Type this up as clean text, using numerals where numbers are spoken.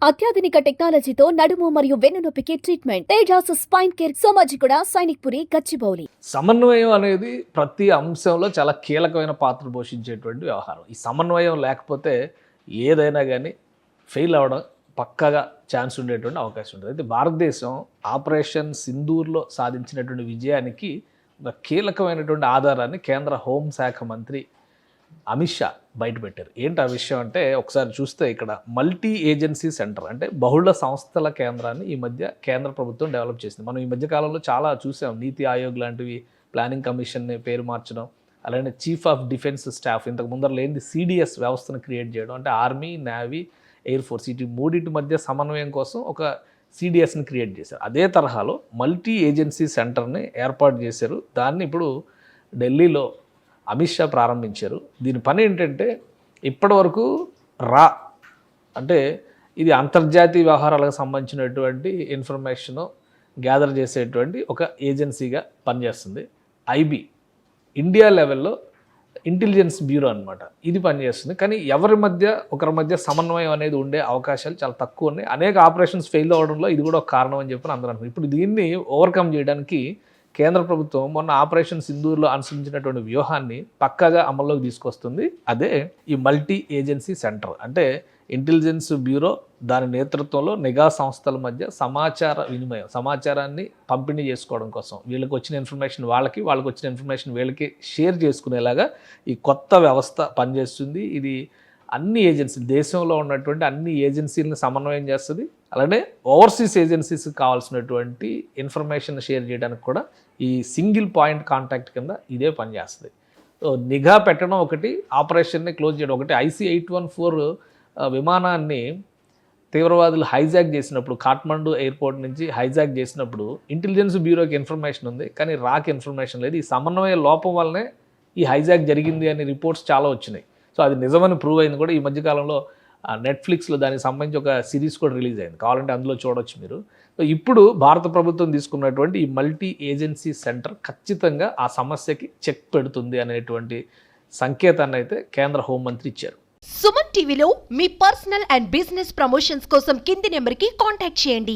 అత్యాధునిక టెక్నాలజీతో నడుము మరియు వెన్నునొప్పికి treatment Tejas spine care Somajiguda Sainikpuri Gachibowli. సమన్వయం అనేది ప్రతి అంశంలో చాలా కీలకమైన పాత్ర పోషించేటువంటి వ్యవహారం. ఈ సమన్వయం లేకపోతే ఏదైనా కానీ ఫెయిల్ అవ్వడం పక్కాగా ఛాన్స్ ఉండేటువంటి అవకాశం ఉంటుంది. అయితే భారతదేశం ఆపరేషన్ సింధూర్లో సాధించినటువంటి విజయానికి ఒక కీలకమైనటువంటి ఆధారాన్ని కేంద్ర హోంశాఖ మంత్రి అమిత్ షా బయటపెట్టారు. ఏంటి ఆ విషయం అంటే, ఒకసారి చూస్తే ఇక్కడ మల్టీ ఏజెన్సీ సెంటర్ అంటే బహుళ సంస్థల కేంద్రాన్ని ఈ మధ్య కేంద్ర ప్రభుత్వం డెవలప్ చేసింది. మనం ఈ మధ్య కాలంలో చాలా చూసాం. నీతి ఆయోగ్ లాంటివి, ప్లానింగ్ కమిషన్ని పేరు మార్చడం, అలానే చీఫ్ ఆఫ్ డిఫెన్స్ స్టాఫ్ ఇంతకు ముందర లేని సిడిఎస్ వ్యవస్థను క్రియేట్ చేయడం, అంటే ఆర్మీ, నేవీ, ఎయిర్ ఫోర్స్ ఇటు మూడింటి మధ్య సమన్వయం కోసం ఒక సిడిఎస్ని క్రియేట్ చేశారు. అదే తరహాలో మల్టీ ఏజెన్సీ సెంటర్ని ఏర్పాటు చేశారు. దాన్ని ఇప్పుడు ఢిల్లీలో అమిత్ షా ప్రారంభించారు. దీని పని ఏంటంటే, ఇప్పటివరకు అంటే ఇది అంతర్జాతీయ వ్యవహారాలకు సంబంధించినటువంటి ఇన్ఫర్మేషను గ్యాదర్ చేసేటువంటి ఒక ఏజెన్సీగా పనిచేస్తుంది. ఐబీ ఇండియా లెవెల్లో ఇంటెలిజెన్స్ బ్యూరో అనమాట, ఇది పనిచేస్తుంది. కానీ ఒకరి మధ్య సమన్వయం అనేది ఉండే అవకాశాలు చాలా తక్కువ ఉన్నాయి. అనేక ఆపరేషన్స్ ఫెయిల్ అవ్వడంలో ఇది కూడా ఒక కారణం అని చెప్పి అందరూ అనుకుంటారు. ఇప్పుడు దీన్ని ఓవర్కమ్ చేయడానికి కేంద్ర ప్రభుత్వం మొన్న ఆపరేషన్ సింధూర్లో అనుసరించినటువంటి వ్యూహాన్ని పక్కాగా అమల్లోకి తీసుకొస్తుంది. అదే ఈ మల్టీ ఏజెన్సీ సెంటర్. అంటే ఇంటెలిజెన్స్ బ్యూరో దాని నేతృత్వంలో నిఘా సంస్థల మధ్య సమాచార వినిమయం, సమాచారాన్ని పంపిణీ చేసుకోవడం కోసం, వీళ్ళకి వచ్చిన ఇన్ఫర్మేషన్ వాళ్ళకి వచ్చిన ఇన్ఫర్మేషన్ వీళ్ళకి షేర్ చేసుకునేలాగా ఈ కొత్త వ్యవస్థ పనిచేస్తుంది. ఇది అన్ని ఏజెన్సీ, దేశంలో ఉన్నటువంటి అన్ని ఏజెన్సీలను సమన్వయం చేస్తుంది. అలానే ఓవర్సీస్ ఏజెన్సీస్కి కావాల్సినటువంటి ఇన్ఫర్మేషన్ షేర్ చేయడానికి కూడా ఈ సింగిల్ పాయింట్ కాంటాక్ట్ కింద ఇదే పనిచేస్తుంది. సో నిఘా పెట్టడం ఒకటి, ఆపరేషన్ని క్లోజ్ చేయడం ఒకటి. IC-814 విమానాన్ని తీవ్రవాదులు హైజాక్ చేసినప్పుడు, కాఠ్మండు ఎయిర్పోర్ట్ నుంచి హైజాక్ చేసినప్పుడు ఇంటెలిజెన్స్ బ్యూరోకి ఇన్ఫర్మేషన్ ఉంది, కానీ రాక్ ఇన్ఫర్మేషన్ లేదు. ఈ సమన్వయ లోపం వల్లనే ఈ హైజాక్ జరిగింది అనే రిపోర్ట్స్ చాలా వచ్చినాయి. సో అది నిజమని ప్రూవ్ అయింది కూడా. ఈ మధ్యకాలంలో నెట్ఫ్లిక్స్లో దానికి సంబంధించి ఒక సిరీస్ కూడా రిలీజ్ అయింది, కావాలంటే అందులో చూడవచ్చు మీరు. సో ఇప్పుడు భారత ప్రభుత్వం తీసుకున్నటువంటి ఈ మల్టీ ఏజెన్సీ సెంటర్ ఖచ్చితంగా ఆ సమస్యకి చెక్ పెడుతుంది అనేటువంటి సంకేతాన్ని అయితే కేంద్ర హోంమంత్రి ఇచ్చారు. సుమన్ టీవీలో మీ పర్సనల్ అండ్ బిజినెస్ ప్రమోషన్స్ కోసం కింది నెంబర్కి కాంటాక్ట్ చేయండి.